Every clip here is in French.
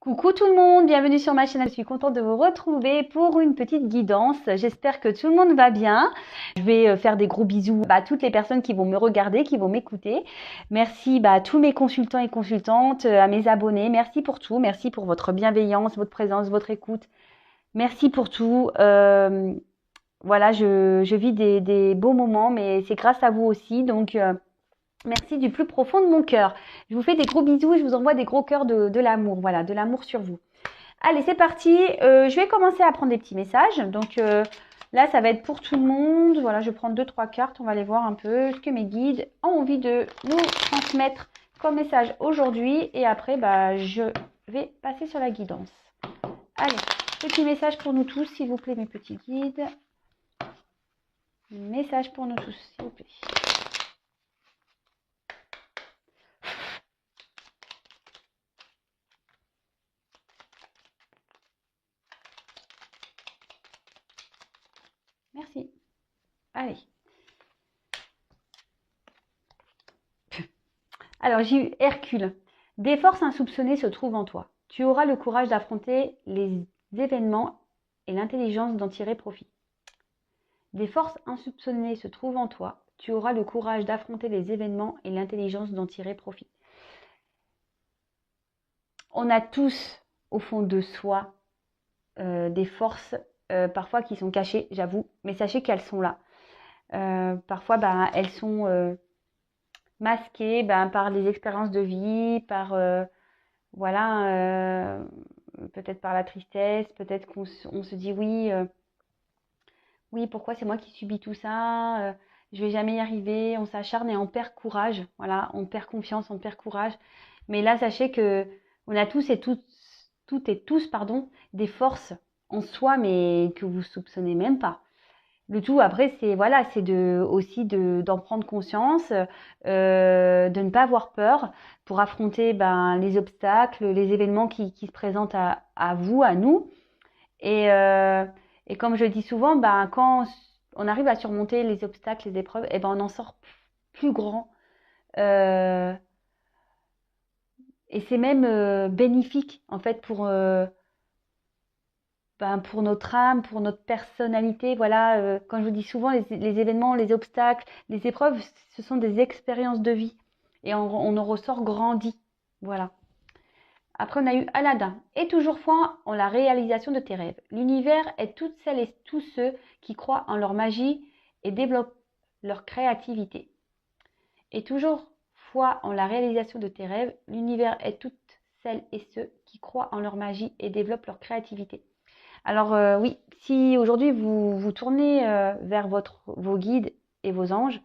Coucou tout le monde, bienvenue sur ma chaîne. Je suis contente de vous retrouver pour une petite guidance. J'espère que tout le monde va bien. Je vais faire des gros bisous à toutes les personnes qui vont me regarder, qui vont m'écouter. Merci à tous mes consultants et consultantes, à mes abonnés. Merci pour tout. Merci pour votre bienveillance, votre présence, votre écoute. Merci pour tout. Voilà, je vis des beaux moments, mais c'est grâce à vous aussi. Donc, merci du plus profond de mon cœur. Je vous fais des gros bisous et je vous envoie des gros cœurs de l'amour. Voilà, de l'amour sur vous. Allez, c'est parti. Je vais commencer à prendre des petits messages. Donc là, ça va être pour tout le monde. Voilà, je prends 2-3 cartes. On va aller voir un peu ce que mes guides ont envie de nous transmettre comme message aujourd'hui. Et après, je vais passer sur la guidance. Allez, petit message pour nous tous, s'il vous plaît, mes petits guides. Message pour nous tous, s'il vous plaît. Merci. Allez. Alors, j'ai eu Hercule. Des forces insoupçonnées se trouvent en toi. Tu auras le courage d'affronter les événements et l'intelligence d'en tirer profit. Des forces insoupçonnées se trouvent en toi. Tu auras le courage d'affronter les événements et l'intelligence d'en tirer profit. On a tous, au fond de soi, des forces parfois qui sont cachées, j'avoue, mais sachez qu'elles sont là. Parfois, elles sont masquées par les expériences de vie, par peut-être par la tristesse, peut-être qu'on se dit oui, pourquoi c'est moi qui subis tout ça, je vais jamais y arriver, on s'acharne et on perd courage, voilà, on perd confiance, on perd courage. Mais là, sachez que on a tous et toutes et tous, des forces en soi, mais que vous soupçonnez même pas. Le tout après, c'est aussi d'en prendre conscience, de ne pas avoir peur pour affronter les obstacles, les événements qui se présentent à vous, à nous. Et comme je le dis souvent, quand on arrive à surmonter les obstacles, les épreuves, on en sort plus grand. Et c'est même bénéfique en fait pour notre âme, pour notre personnalité. Voilà, quand je vous dis souvent, les événements, les obstacles, les épreuves, ce sont des expériences de vie. Et on en ressort grandi. Voilà. Après, on a eu Aladdin. Et toujours foi en la réalisation de tes rêves. L'univers est toutes celles et tous ceux qui croient en leur magie et développent leur créativité. Et toujours foi en la réalisation de tes rêves. L'univers est toutes celles et ceux qui croient en leur magie et développent leur créativité. Alors oui, si aujourd'hui vous vous tournez vers vos guides et vos anges,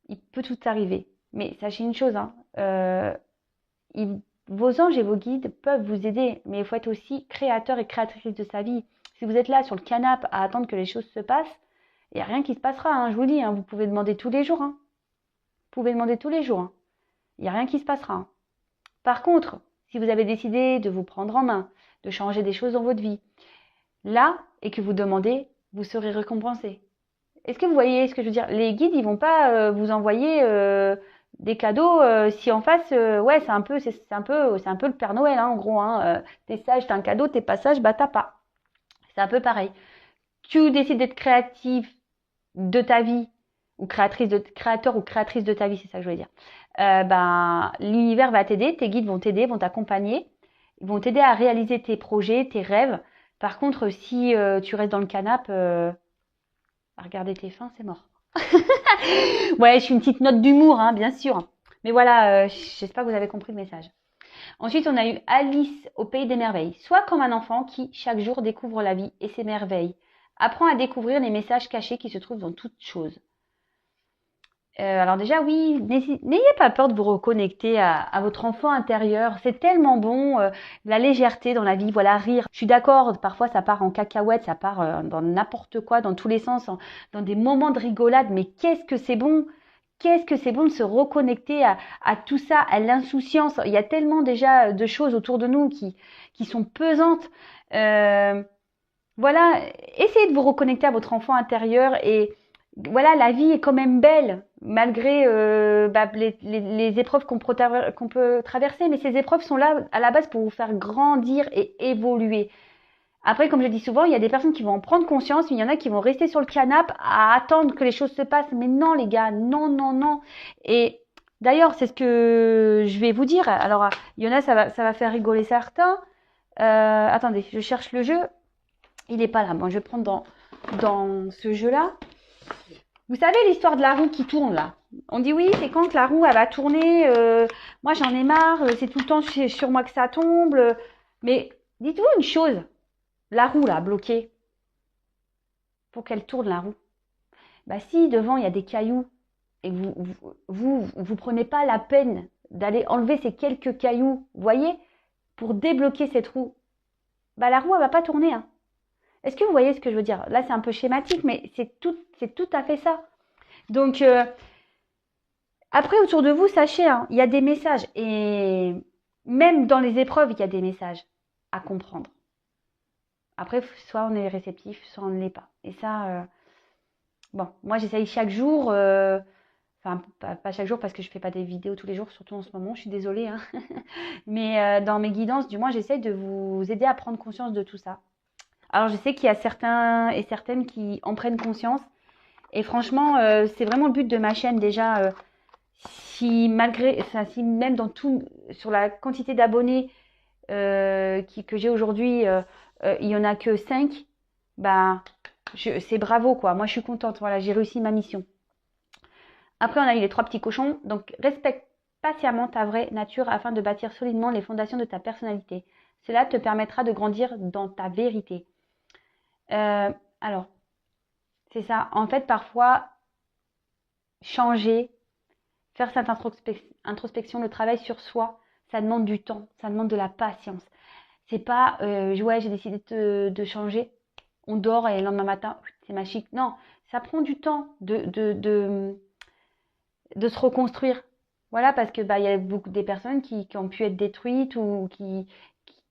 il peut tout arriver. Mais sachez une chose, vos anges et vos guides peuvent vous aider, mais il faut être aussi créateur et créatrice de sa vie. Si vous êtes là sur le canapé à attendre que les choses se passent, il n'y a rien qui se passera, je vous dis, vous pouvez demander tous les jours. Vous pouvez demander tous les jours. Il n'y a rien qui se passera. Par contre, si vous avez décidé de vous prendre en main, de changer des choses dans votre vie, là, et que vous demandez, vous serez récompensé. Est-ce que vous voyez ce que je veux dire? Les guides, ils vont pas vous envoyer des cadeaux si en face, c'est un peu le Père Noël, en gros. T'es sage, t'as un cadeau, t'es pas sage, t'as pas. C'est un peu pareil. Tu décides d'être créatif de ta vie, ou créateur ou créatrice de ta vie, c'est ça que je voulais dire. L'univers va t'aider, tes guides vont t'aider, vont t'accompagner, ils vont t'aider à réaliser tes projets, tes rêves. Par contre, si tu restes dans le canapé, à regarder tes fins, c'est mort. Ouais, je suis une petite note d'humour, bien sûr. Mais voilà, j'espère que vous avez compris le message. Ensuite, on a eu Alice au pays des merveilles. Sois comme un enfant qui, chaque jour, découvre la vie et ses merveilles. Apprends à découvrir les messages cachés qui se trouvent dans toute chose. Alors déjà, oui, n'ayez pas peur de vous reconnecter à votre enfant intérieur. C'est tellement bon, la légèreté dans la vie, voilà, rire. Je suis d'accord, parfois ça part en cacahuète, ça part dans n'importe quoi, dans tous les sens, dans des moments de rigolade. Mais qu'est-ce que c'est bon! Qu'est-ce que c'est bon de se reconnecter à tout ça, à l'insouciance. Il y a tellement déjà de choses autour de nous qui sont pesantes. Voilà, essayez de vous reconnecter à votre enfant intérieur et voilà, la vie est quand même belle. malgré les épreuves qu'on peut traverser. Mais ces épreuves sont là à la base pour vous faire grandir et évoluer. Après, comme je dis souvent, il y a des personnes qui vont en prendre conscience, mais il y en a qui vont rester sur le canapé à attendre que les choses se passent. Mais non, les gars, non, non, non. Et d'ailleurs, c'est ce que je vais vous dire. Alors, il y en a, ça va faire rigoler certains. Attendez, je cherche le jeu. Il n'est pas là. Bon, je vais prendre dans ce jeu-là. Vous savez l'histoire de la roue qui tourne là? On dit oui, c'est quand la roue elle va tourner. Moi, j'en ai marre. C'est tout le temps sur moi que ça tombe. Mais dites-vous une chose. La roue là, bloquée. Pour qu'elle tourne la roue. Bah si devant il y a des cailloux et que vous prenez pas la peine d'aller enlever ces quelques cailloux, vous voyez, pour débloquer cette roue, bah la roue elle va pas tourner. Hein. Est-ce que vous voyez ce que je veux dire? Là c'est un peu schématique, mais c'est tout à fait ça. Donc après autour de vous, sachez, hein, il y a des messages et même dans les épreuves, il y a des messages à comprendre. Après, soit on est réceptif, soit on ne l'est pas. Et ça, bon, moi j'essaye chaque jour, enfin pas chaque jour parce que je fais pas des vidéos tous les jours, surtout en ce moment, je suis désolée, hein. Mais dans mes guidances, du moins, j'essaye de vous aider à prendre conscience de tout ça. Alors je sais qu'il y a certains et certaines qui en prennent conscience. Et franchement, c'est vraiment le but de ma chaîne déjà. Si même dans tout, sur la quantité d'abonnés que j'ai aujourd'hui, il y en a que 5, bah c'est bravo quoi. Moi je suis contente. Voilà, j'ai réussi ma mission. Après on a eu les 3 petits cochons. Donc respecte patiemment ta vraie nature afin de bâtir solidement les fondations de ta personnalité. Cela te permettra de grandir dans ta vérité. Alors, c'est ça. En fait, parfois, changer, faire cette introspection, le travail sur soi, ça demande du temps, ça demande de la patience. C'est pas, ouais, j'ai décidé de changer, on dort et le lendemain matin, c'est magique. Non, ça prend du temps de se reconstruire. Voilà, parce que bah il y a beaucoup des personnes qui ont pu être détruites ou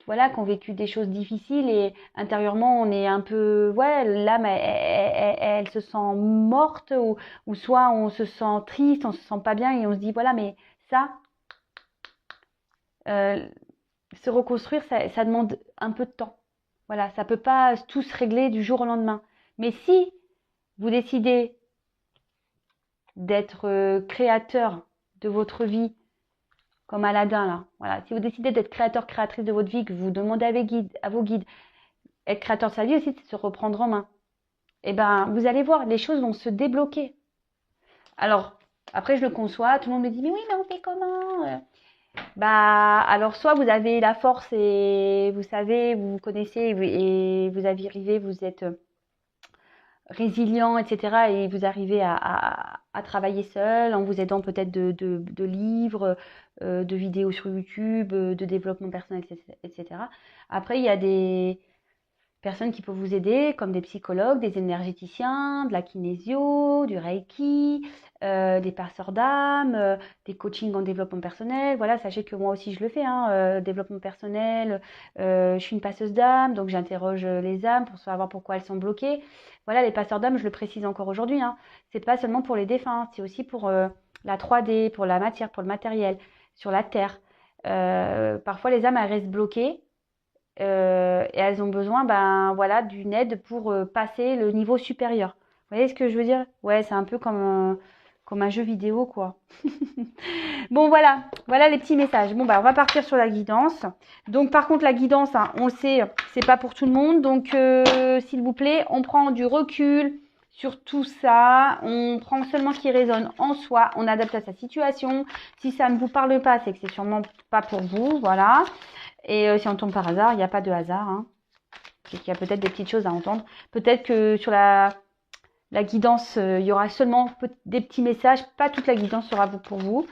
voilà, qui ont vécu des choses difficiles et intérieurement on est un peu, ouais, l'âme elle se sent morte ou soit on se sent triste, on se sent pas bien et on se dit voilà, mais ça, se reconstruire, ça demande un peu de temps. Voilà, ça peut pas tout se régler du jour au lendemain. Mais si vous décidez d'être créateur de votre vie, comme Aladdin là, voilà, si vous décidez d'être créateur, créatrice de votre vie, que vous demandez à vos guides, être créateur de sa vie aussi, c'est de se reprendre en main. Et ben, vous allez voir, les choses vont se débloquer. Alors, après, je le conçois, tout le monde me dit, mais oui, mais on fait comment? Bah, alors, soit vous avez la force et vous savez, vous connaissez et vous arrivez, vous êtes résilient, etc. Et vous arrivez à travailler seul en vous aidant peut-être de livres, de vidéos sur YouTube, de développement personnel, etc. Après, il y a des personnes qui peuvent vous aider, comme des psychologues, des énergéticiens, de la kinésio, du reiki, des passeurs d'âme, des coachings en développement personnel. Voilà, sachez que moi aussi je le fais, hein, développement personnel. Je suis une passeuse d'âme, donc j'interroge les âmes pour savoir pourquoi elles sont bloquées. Voilà, les passeurs d'âme, je le précise encore aujourd'hui, hein, c'est pas seulement pour les défunts, c'est aussi pour la 3D, pour la matière, pour le matériel, sur la terre. Parfois les âmes elles restent bloquées. Et elles ont besoin voilà, d'une aide pour passer le niveau supérieur. Vous voyez ce que je veux dire? Ouais, c'est un peu comme un jeu vidéo, quoi. Bon, voilà les petits messages. Bon, on va partir sur la guidance. Donc, par contre, la guidance, hein, on le sait, c'est pas pour tout le monde. Donc, s'il vous plaît, on prend du recul sur tout ça. On prend seulement ce qui résonne en soi. On adapte à sa situation. Si ça ne vous parle pas, c'est que c'est sûrement pas pour vous. Voilà. Et si on tombe par hasard, il n'y a pas de hasard. Hein. C'est qu'il y a peut-être des petites choses à entendre. Peut-être que sur la guidance, il y aura seulement des petits messages. Pas toute la guidance sera pour vous.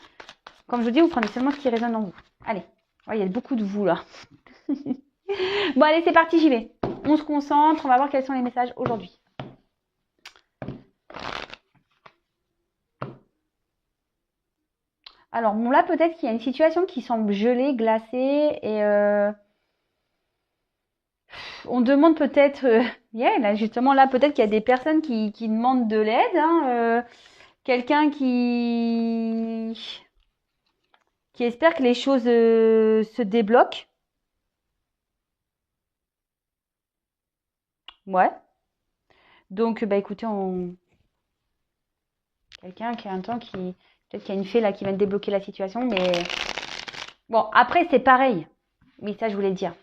Comme je vous dis, vous prenez seulement ce qui résonne en vous. Allez, il y a beaucoup de vous là. Bon, allez, c'est parti, j'y vais. On se concentre, on va voir quels sont les messages aujourd'hui. Alors, bon, là, peut-être qu'il y a une situation qui semble gelée, glacée et on demande peut-être, là, justement, là, peut-être qu'il y a des personnes qui demandent de l'aide, hein, Quelqu'un qui espère que les choses se débloquent. Ouais. Donc, bah écoutez, quelqu'un qui a un temps qui. Peut-être qu'il y a une fée là qui vient de débloquer la situation, mais. Bon, après, c'est pareil. Oui, ça, je voulais le dire.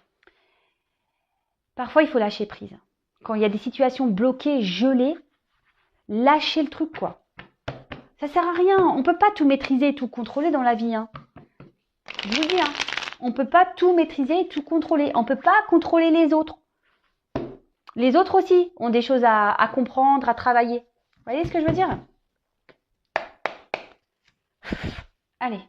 Parfois, il faut lâcher prise. Quand il y a des situations bloquées, gelées, lâchez le truc, quoi. Ça sert à rien. On peut pas tout maîtriser, tout contrôler dans la vie, hein. Je vous le dis, hein. On peut pas tout maîtriser, tout contrôler. On peut pas contrôler les autres. Les autres aussi ont des choses à comprendre, à travailler. Vous voyez ce que je veux dire? Allez.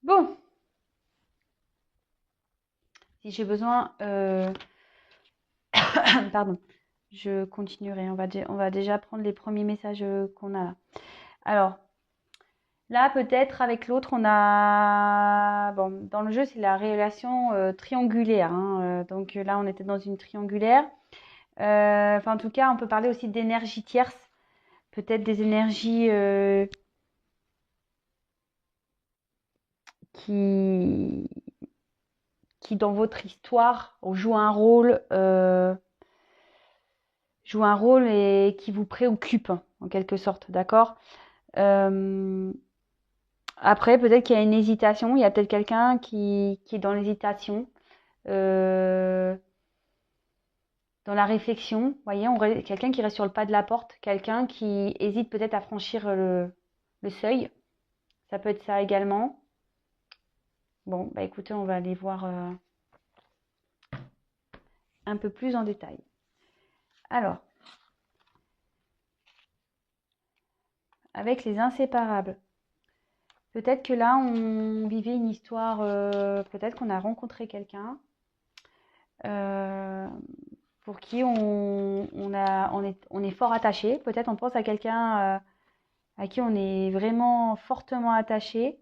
Bon. Si j'ai besoin, pardon, je continuerai. On va déjà prendre les premiers messages qu'on a là. Alors, là, peut-être avec l'autre, on a. Bon, dans le jeu, c'est la relation triangulaire, hein. Donc là, on était dans une triangulaire. Enfin, en tout cas, on peut parler aussi d'énergie tierce. Peut-être des énergies qui, dans votre histoire, jouent un rôle et qui vous préoccupent, en quelque sorte, d'accord? Après, peut-être qu'il y a une hésitation. Il y a peut-être quelqu'un qui est dans l'hésitation, euh, dans la réflexion. Vous voyez, quelqu'un qui reste sur le pas de la porte, quelqu'un qui hésite peut-être à franchir le seuil. Ça peut être ça également. Bon, bah écoutez, on va aller voir un peu plus en détail. Alors, avec les inséparables. Peut-être que là, on vivait une histoire, peut-être qu'on a rencontré quelqu'un pour qui on est fort attaché. Peut-être on pense à quelqu'un à qui on est vraiment fortement attaché,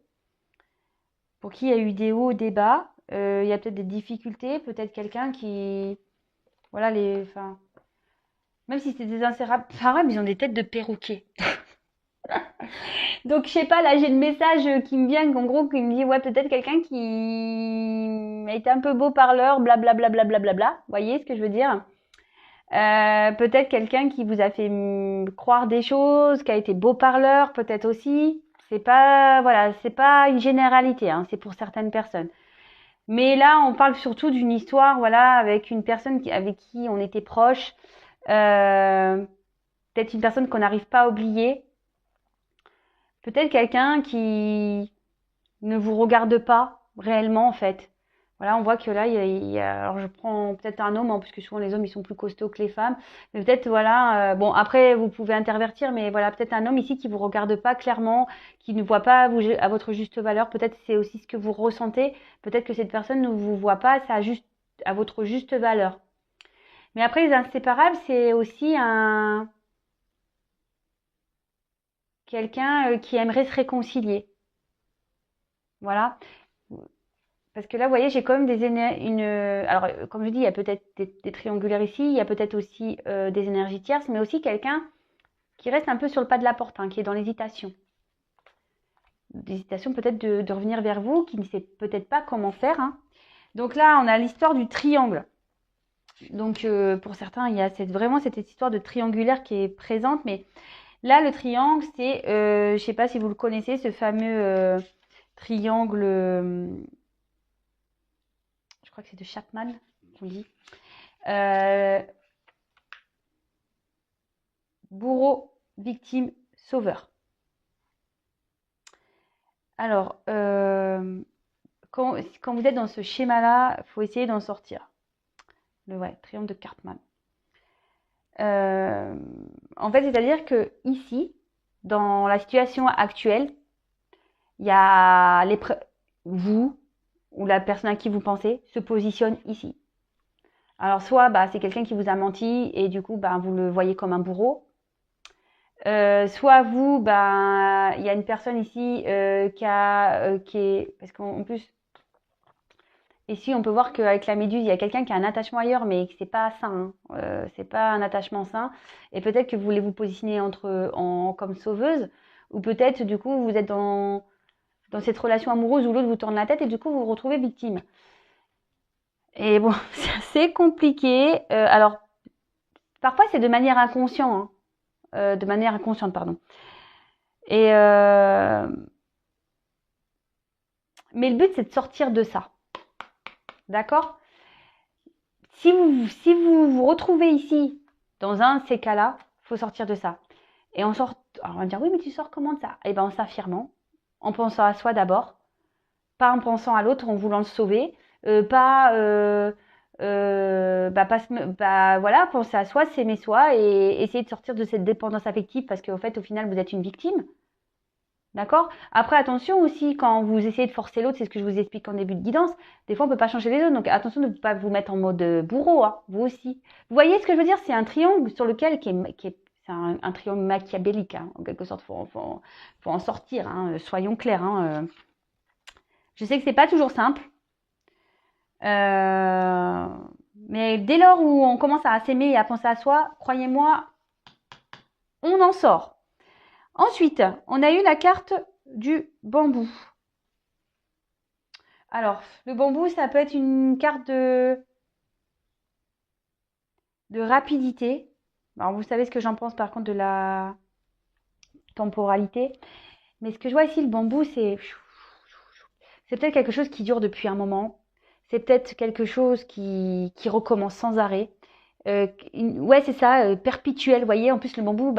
pour qui il y a eu des hauts, des bas. Il y a peut-être des difficultés, peut-être quelqu'un qui... Voilà, enfin, même si c'est des inséparables, ils ont des têtes de perroquets. Donc, je sais pas, là, j'ai le message qui me vient, en gros, qui me dit, ouais, peut-être quelqu'un qui a été un peu beau parleur, blablabla, blablabla. Vous voyez ce que je veux dire? Peut-être quelqu'un qui vous a fait croire des choses, qui a été beau parleur, peut-être aussi. C'est pas, voilà, c'est pas une généralité, hein, c'est pour certaines personnes. Mais là, on parle surtout d'une histoire, voilà, avec une personne avec qui on était proche, peut-être une personne qu'on n'arrive pas à oublier, peut-être quelqu'un qui ne vous regarde pas réellement en fait. Voilà, on voit que là, alors je prends peut-être un homme, hein, parce que souvent les hommes ils sont plus costauds que les femmes, mais peut-être voilà, bon après vous pouvez intervertir, mais voilà peut-être un homme ici qui vous regarde pas clairement, qui ne voit pas à votre juste valeur. Peut-être c'est aussi ce que vous ressentez. Peut-être que cette personne ne vous voit pas à votre juste valeur. Mais après les inséparables, c'est aussi un quelqu'un qui aimerait se réconcilier. Voilà. Parce que là, vous voyez, j'ai quand même alors, comme je dis, il y a peut-être des triangulaires ici, il y a peut-être aussi des énergies tierces, mais aussi quelqu'un qui reste un peu sur le pas de la porte, hein, qui est dans l'hésitation. L'hésitation peut-être de revenir vers vous, qui ne sait peut-être pas comment faire, hein. Donc là, on a l'histoire du triangle. Donc pour certains, il y a vraiment cette histoire de triangulaire qui est présente, mais là, le triangle, c'est, je ne sais pas si vous le connaissez, ce fameux triangle, je crois que c'est de Chapman qu'on dit. Bourreau, victime, sauveur. Alors, quand vous êtes dans ce schéma-là, il faut essayer d'en sortir. Triomphe de Cartman. En fait, c'est-à-dire que ici, dans la situation actuelle, il y a vous ou la personne à qui vous pensez se positionne ici. Alors soit c'est quelqu'un qui vous a menti et du coup vous le voyez comme un bourreau. Soit vous, il y a une personne ici qui est, parce qu'en plus ici on peut voir qu'avec la méduse il y a quelqu'un qui a un attachement ailleurs mais que c'est pas sain, c'est pas un attachement sain et peut-être que vous voulez vous positionner comme sauveuse ou peut-être du coup vous êtes dans cette relation amoureuse où l'autre vous tourne la tête et du coup vous vous retrouvez victime. Et bon, c'est assez compliqué. Alors, parfois c'est de manière inconsciente, pardon. Et mais le but c'est de sortir de ça, d'accord ? Si vous vous retrouvez ici dans un de ces cas-là, faut sortir de ça. Et on sort. Alors on va dire oui, mais tu sors comment de ça ? Eh ben en s'affirmant, en pensant à soi d'abord, pas en pensant à l'autre, en voulant le sauver, penser à soi, s'aimer soi et essayer de sortir de cette dépendance affective parce qu'au fait, au final, vous êtes une victime. D'accord ? Après, attention aussi, quand vous essayez de forcer l'autre, c'est ce que je vous explique en début de guidance, des fois, on ne peut pas changer les autres. Donc, attention de ne pas vous mettre en mode bourreau, hein, vous aussi. Vous voyez ce que je veux dire ? C'est un triangle sur lequel, c'est un triangle machiavélique, hein, en quelque sorte. Faut en sortir, hein, soyons clairs. Hein, Je sais que c'est pas toujours simple. Mais dès lors où on commence à s'aimer et à penser à soi, croyez-moi, on en sort. Ensuite, on a eu la carte du bambou. Alors, le bambou, ça peut être une carte de rapidité. Alors, vous savez ce que j'en pense par contre de la temporalité. Mais ce que je vois ici, le bambou, c'est peut-être quelque chose qui dure depuis un moment. C'est peut-être quelque chose qui recommence sans arrêt. Ouais, c'est ça, perpétuel. Vous voyez, en plus, le bambou,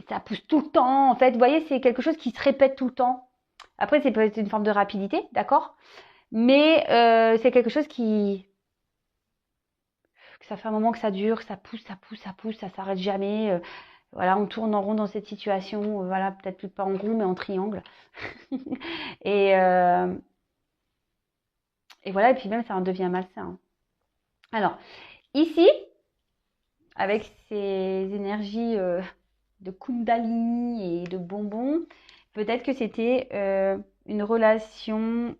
ça pousse tout le temps. En fait, vous voyez, c'est quelque chose qui se répète tout le temps. Après, c'est peut-être une forme de rapidité, d'accord ? Mais c'est quelque chose que ça fait un moment que ça dure, ça pousse, ça s'arrête jamais. Voilà, on tourne en rond dans cette situation. Voilà, peut-être pas en rond, mais en triangle. et, et voilà, et puis même, ça en devient malsain. Alors, ici, avec ces énergies de Kundalini et de bonbons, peut-être que c'était une relation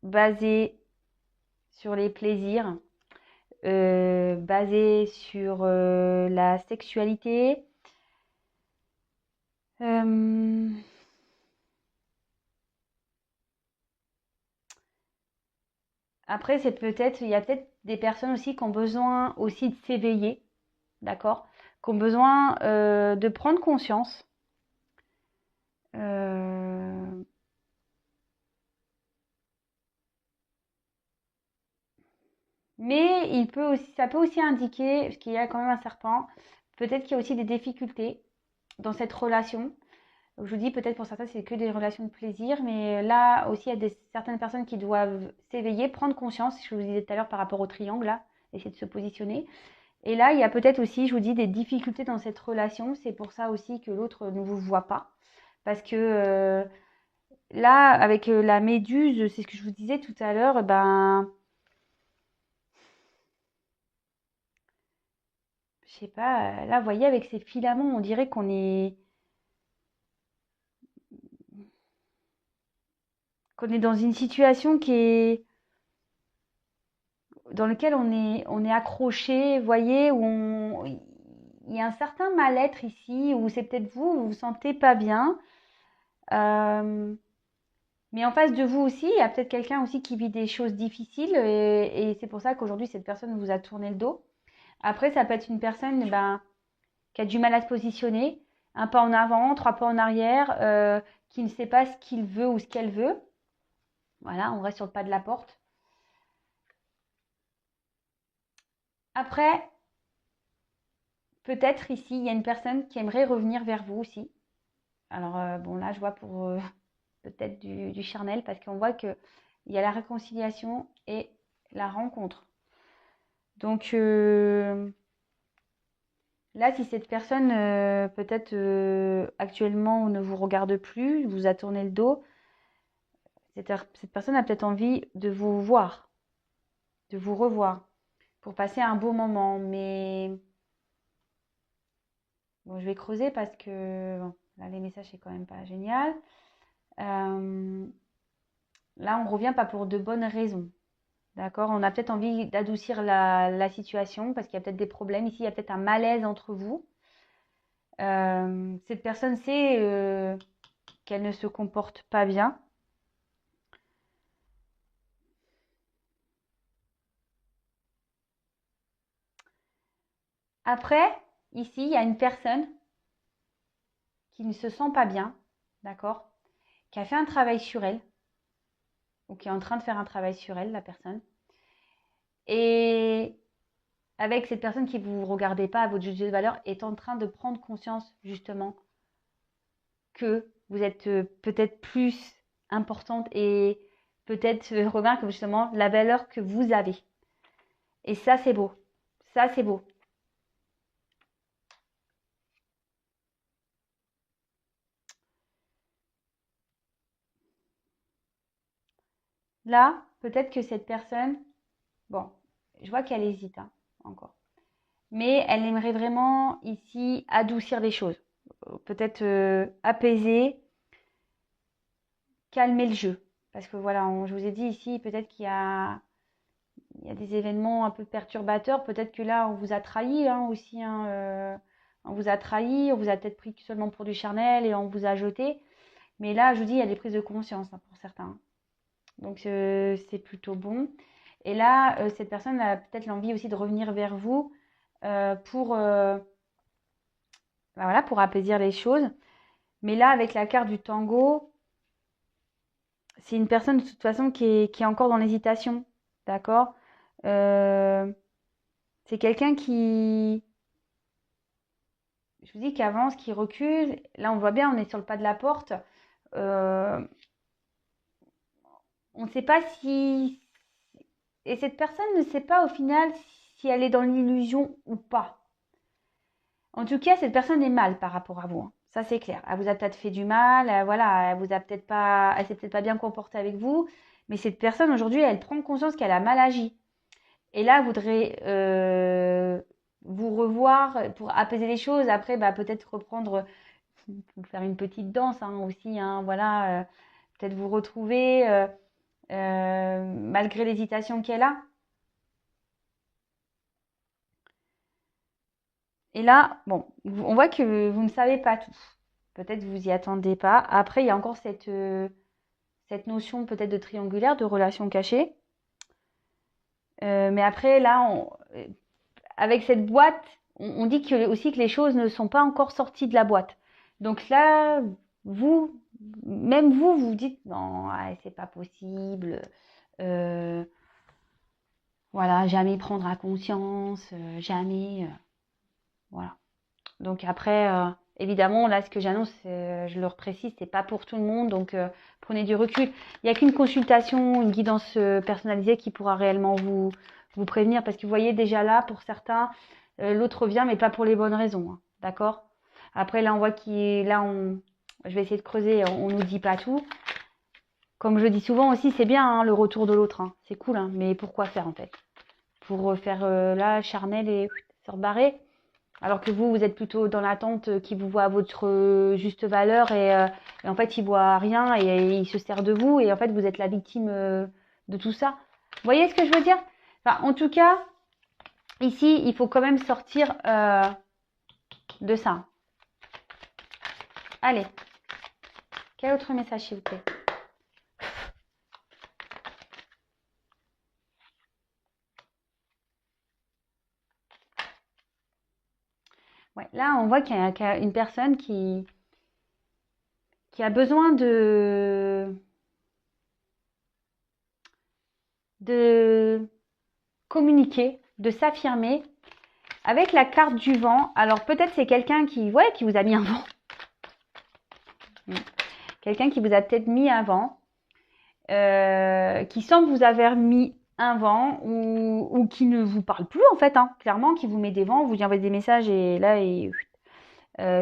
basée sur les plaisirs, basée sur la sexualité. Après, il y a peut-être des personnes aussi qui ont besoin aussi de s'éveiller, d'accord ? Qui ont besoin de prendre conscience. Mais ça peut aussi indiquer, parce qu'il y a quand même un serpent, peut-être qu'il y a aussi des difficultés dans cette relation. Je vous dis, peut-être pour certains, c'est que des relations de plaisir, mais là aussi, il y a certaines personnes qui doivent s'éveiller, prendre conscience, je vous disais tout à l'heure par rapport au triangle, là, essayer de se positionner. Et là, il y a peut-être aussi, je vous dis, des difficultés dans cette relation. C'est pour ça aussi que l'autre ne vous voit pas. Parce que là, avec la méduse, c'est ce que je vous disais tout à l'heure, je sais pas, là, vous voyez, avec ces filaments, on dirait qu'on est dans une situation dans laquelle on est accroché, vous voyez, il y a un certain mal-être ici, où c'est peut-être vous vous sentez pas bien. Mais en face de vous aussi, il y a peut-être quelqu'un aussi qui vit des choses difficiles et c'est pour ça qu'aujourd'hui, cette personne vous a tourné le dos. Après, ça peut être une personne qui a du mal à se positionner, un pas en avant, trois pas en arrière, qui ne sait pas ce qu'il veut ou ce qu'elle veut. Voilà, on reste sur le pas de la porte. Après, peut-être ici, il y a une personne qui aimerait revenir vers vous aussi, Alors, bon, là, je vois pour peut-être du charnel, parce qu'on voit qu'il y a la réconciliation et la rencontre. Donc, là, si cette personne, peut-être actuellement, ne vous regarde plus, vous a tourné le dos, cette personne a peut-être envie de vous voir, de vous revoir, pour passer un beau moment. Mais bon, je vais creuser parce que bon, là, les messages, c'est quand même pas génial. Là, on revient pas pour de bonnes raisons. D'accord? On a peut-être envie d'adoucir la situation parce qu'il y a peut-être des problèmes. Ici, il y a peut-être un malaise entre vous. Cette personne sait qu'elle ne se comporte pas bien. Après, ici, il y a une personne qui ne se sent pas bien, d'accord? Qui a fait un travail sur elle, ou qui est en train de faire un travail sur elle, la personne. Et avec cette personne qui ne vous regardez pas à votre jugement de valeur, est en train de prendre conscience, justement, que vous êtes peut-être plus importante et peut-être remarque justement la valeur que vous avez. Et ça, c'est beau. Ça, c'est beau. Là, peut-être que cette personne, bon, je vois qu'elle hésite hein, encore. Mais elle aimerait vraiment ici adoucir les choses. Peut-être apaiser, calmer le jeu. Parce que voilà, je vous ai dit ici, peut-être il y a des événements un peu perturbateurs. Peut-être que là, on vous a trahi hein, aussi. Hein, on vous a trahi, on vous a peut-être pris seulement pour du charnel et on vous a jeté. Mais là, je vous dis, il y a des prises de conscience hein, pour certains. Donc, c'est plutôt bon. Et là, cette personne a peut-être l'envie aussi de revenir vers vous pour, bah voilà, pour apaiser les choses. Mais là, avec la carte du tango, c'est une personne de toute façon qui est encore dans l'hésitation. D'accord C'est quelqu'un qui, je vous dis, qui avance, qui recule. Là, on voit bien, on est sur le pas de la porte. On ne sait pas si... Et cette personne ne sait pas au final si elle est dans l'illusion ou pas. En tout cas, cette personne est mal par rapport à vous. Hein. Ça, c'est clair. Elle vous a peut-être fait du mal. Voilà, elle vous a peut-être pas, elle s'est peut-être pas bien comportée avec vous. Mais cette personne, aujourd'hui, elle prend conscience qu'elle a mal agi. Et là, elle voudrait vous revoir pour apaiser les choses. Après, bah, peut-être reprendre, faire une petite danse hein, aussi. Hein, voilà, peut-être vous retrouver malgré l'hésitation qu'elle a. Et là, bon, on voit que vous ne savez pas tout. Peut-être vous y attendez pas. Après, il y a encore cette notion peut-être de triangulaire, de relation cachée. Mais après, là, avec cette boîte, on dit aussi que les choses ne sont pas encore sorties de la boîte. Donc là, vous, même vous, vous dites non, c'est pas possible. Voilà, jamais prendre à conscience, jamais. Voilà. Donc après, évidemment, là, ce que j'annonce, je le reprécise, c'est pas pour tout le monde. Donc prenez du recul. Il n'y a qu'une consultation, une guidance personnalisée qui pourra réellement vous prévenir. Parce que vous voyez déjà là, pour certains, l'autre vient, mais pas pour les bonnes raisons. Hein, d'accord? Après, là, on voit je vais essayer de creuser, on nous dit pas tout. Comme je dis souvent aussi, c'est bien hein, le retour de l'autre. Hein, c'est cool, hein, mais pourquoi faire en fait? Pour faire là, charnel et se rebarrer. Alors que vous êtes plutôt dans l'attente qui vous voit à votre juste valeur et en fait, il voit rien et il se sert de vous et en fait, vous êtes la victime de tout ça. Vous voyez ce que je veux dire? Enfin, en tout cas, ici, il faut quand même sortir de ça. Allez. Quel autre message, s'il vous plaît? Ouais, là, on voit qu'il y a une personne qui a besoin de communiquer, de s'affirmer avec la carte du vent. Alors peut-être c'est quelqu'un qui vous a mis un vent. Quelqu'un qui vous a peut-être mis un vent, qui semble vous avoir mis un vent ou qui ne vous parle plus en fait, hein, clairement, qui vous met des vents, vous lui envoyez des messages et là,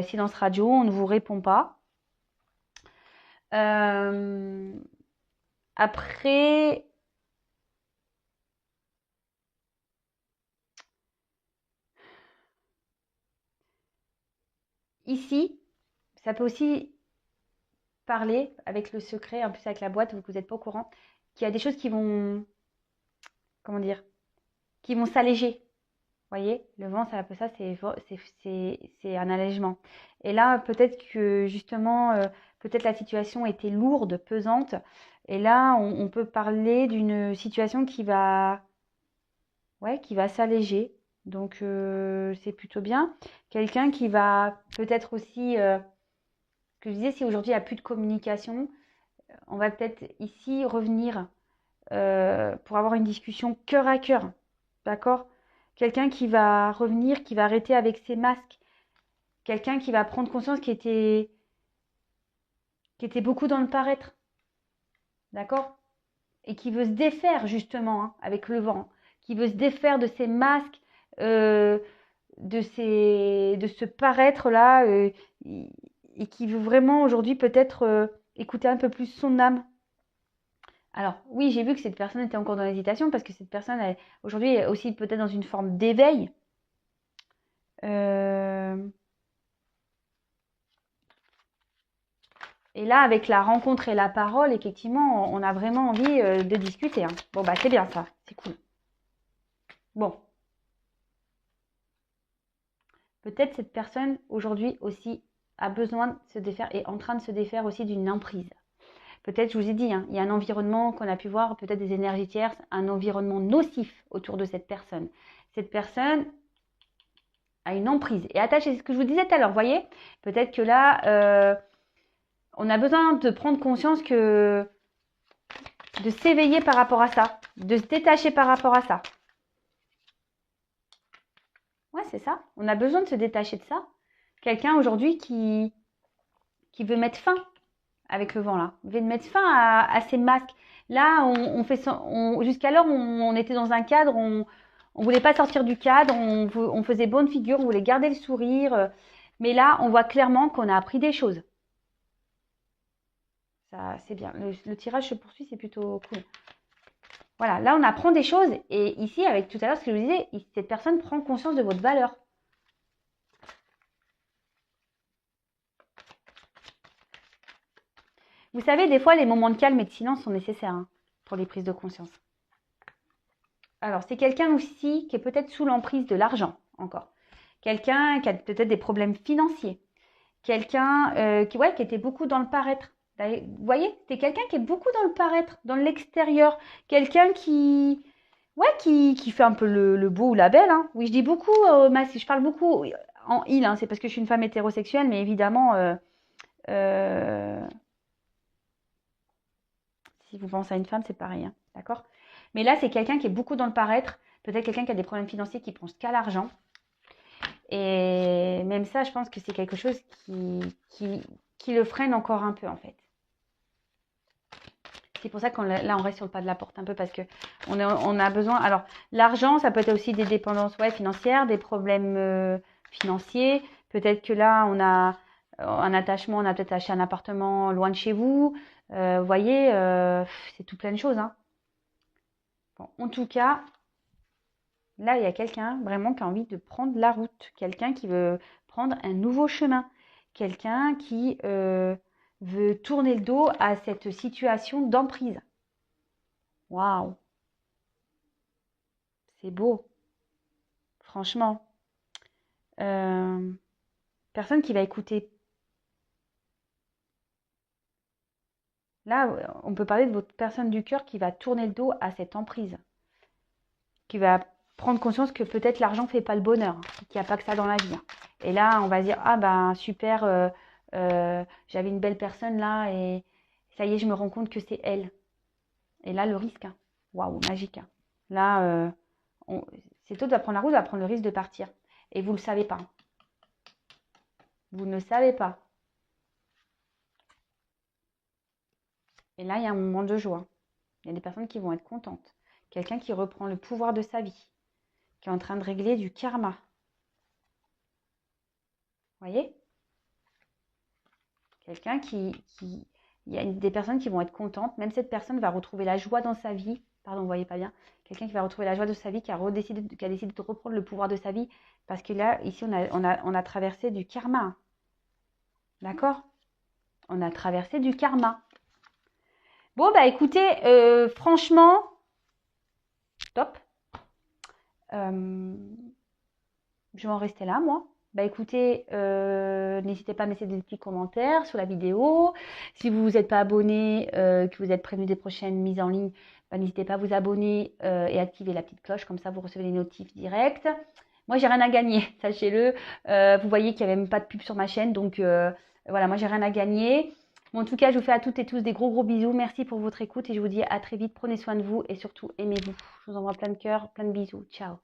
silence radio, on ne vous répond pas. Après, ici, ça peut aussi parler avec le secret, en plus avec la boîte, vous n'êtes pas au courant, qu'il y a des choses qui vont, comment dire, qui vont s'alléger. Vous voyez, le vent, c'est un peu ça, c'est un allègement. Et là, peut-être que justement, peut-être la situation était lourde, pesante. Et là, on peut parler d'une situation qui va s'alléger. Donc, c'est plutôt bien. Quelqu'un qui va peut-être aussi, ce que je disais, si aujourd'hui il n'y a plus de communication, on va peut-être ici revenir pour avoir une discussion cœur à cœur. D'accord? Quelqu'un qui va revenir, qui va arrêter avec ses masques. Quelqu'un qui va prendre conscience qui était beaucoup dans le paraître. D'accord? Et qui veut se défaire justement avec le vent. Qui veut se défaire de ses masques, de ce paraître-là. Et qui veut vraiment aujourd'hui peut-être écouter un peu plus son âme. Alors, oui, j'ai vu que cette personne était encore dans l'hésitation parce que cette personne, aujourd'hui, est aussi peut-être dans une forme d'éveil. Et là, avec la rencontre et la parole, effectivement, on a vraiment envie de discuter. Hein. Bon, bah, c'est bien ça. C'est cool. Bon. Peut-être cette personne, aujourd'hui, aussi, a besoin de se défaire, est en train de se défaire aussi d'une emprise. Peut-être, je vous ai dit, hein, il y a un environnement qu'on a pu voir, peut-être des énergies tierces, un environnement nocif autour de cette personne. Cette personne a une emprise. Et attachez, c'est ce que je vous disais tout à l'heure, vous voyez? Peut-être que là, on a besoin de prendre conscience de s'éveiller par rapport à ça, de se détacher par rapport à ça. Ouais, c'est ça. On a besoin de se détacher de ça. Quelqu'un aujourd'hui qui veut mettre fin avec le vent là, veut mettre fin à ces masques. Là, jusqu'alors, on était dans un cadre, on voulait pas sortir du cadre, on faisait bonne figure, on voulait garder le sourire. Mais là, on voit clairement qu'on a appris des choses. Ça, c'est bien. Le tirage se poursuit, c'est plutôt cool. Voilà, là, on apprend des choses. Et ici, avec tout à l'heure, ce que je vous disais, cette personne prend conscience de votre valeur. Vous savez, des fois, les moments de calme et de silence sont nécessaires hein, pour les prises de conscience. Alors, c'est quelqu'un aussi qui est peut-être sous l'emprise de l'argent, encore. Quelqu'un qui a peut-être des problèmes financiers. Quelqu'un qui était beaucoup dans le paraître. Vous voyez, c'est quelqu'un qui est beaucoup dans le paraître, dans l'extérieur. Quelqu'un qui fait un peu le beau ou la belle. Hein. Oui, je dis beaucoup, je parle beaucoup en il, hein, c'est parce que je suis une femme hétérosexuelle, mais évidemment, si vous pensez à une femme, c'est pareil, hein, d'accord? Mais là, c'est quelqu'un qui est beaucoup dans le paraître, peut-être quelqu'un qui a des problèmes financiers, qui pense qu'à l'argent. Et même ça, je pense que c'est quelque chose qui le freine encore un peu, en fait. C'est pour ça là, on reste sur le pas de la porte un peu parce que on a besoin. Alors, l'argent, ça peut être aussi des dépendances financières, des problèmes financiers. Peut-être que là, on a un attachement, on a peut-être acheté un appartement loin de chez vous. Vous voyez, c'est tout plein de choses. Hein. Bon, en tout cas, là, il y a quelqu'un vraiment qui a envie de prendre la route. Quelqu'un qui veut prendre un nouveau chemin. Quelqu'un qui veut tourner le dos à cette situation d'emprise. Waouh, c'est beau. Franchement. Personne qui va écouter. Là, on peut parler de votre personne du cœur qui va tourner le dos à cette emprise. Qui va prendre conscience que peut-être l'argent ne fait pas le bonheur. Hein, qu'il n'y a pas que ça dans la vie. Hein. Et là, on va se dire, ah ben super, j'avais une belle personne là et ça y est, je me rends compte que c'est elle. Et là, le risque. Hein. Waouh, magique. Hein. Là, c'est tôt de prendre la route, de prendre le risque de partir. Et vous ne le savez pas. Vous ne le savez pas. Et là, il y a un moment de joie. Il y a des personnes qui vont être contentes. Quelqu'un qui reprend le pouvoir de sa vie, qui est en train de régler du karma. Vous voyez? Quelqu'un il y a des personnes qui vont être contentes. Même cette personne va retrouver la joie dans sa vie. Pardon, vous voyez pas bien. Quelqu'un qui va retrouver la joie de sa vie, qui a décidé de reprendre le pouvoir de sa vie. Parce que là, ici, on a traversé du karma. D'accord? On a traversé du karma. Bon, bah écoutez, franchement, top. Je vais en rester là, moi. Bah écoutez, n'hésitez pas à mettre des petits commentaires sous la vidéo. Si vous n'êtes pas abonné, que vous êtes prévenu des prochaines mises en ligne, bah, n'hésitez pas à vous abonner et activer la petite cloche. Comme ça, vous recevez les notifs directs. Moi, j'ai rien à gagner, sachez-le. Vous voyez qu'il n'y avait même pas de pub sur ma chaîne. Donc, voilà, moi, j'ai rien à gagner. Bon, en tout cas, je vous fais à toutes et tous des gros bisous. Merci pour votre écoute et je vous dis à très vite. Prenez soin de vous et surtout, aimez-vous. Je vous envoie plein de cœurs, plein de bisous. Ciao.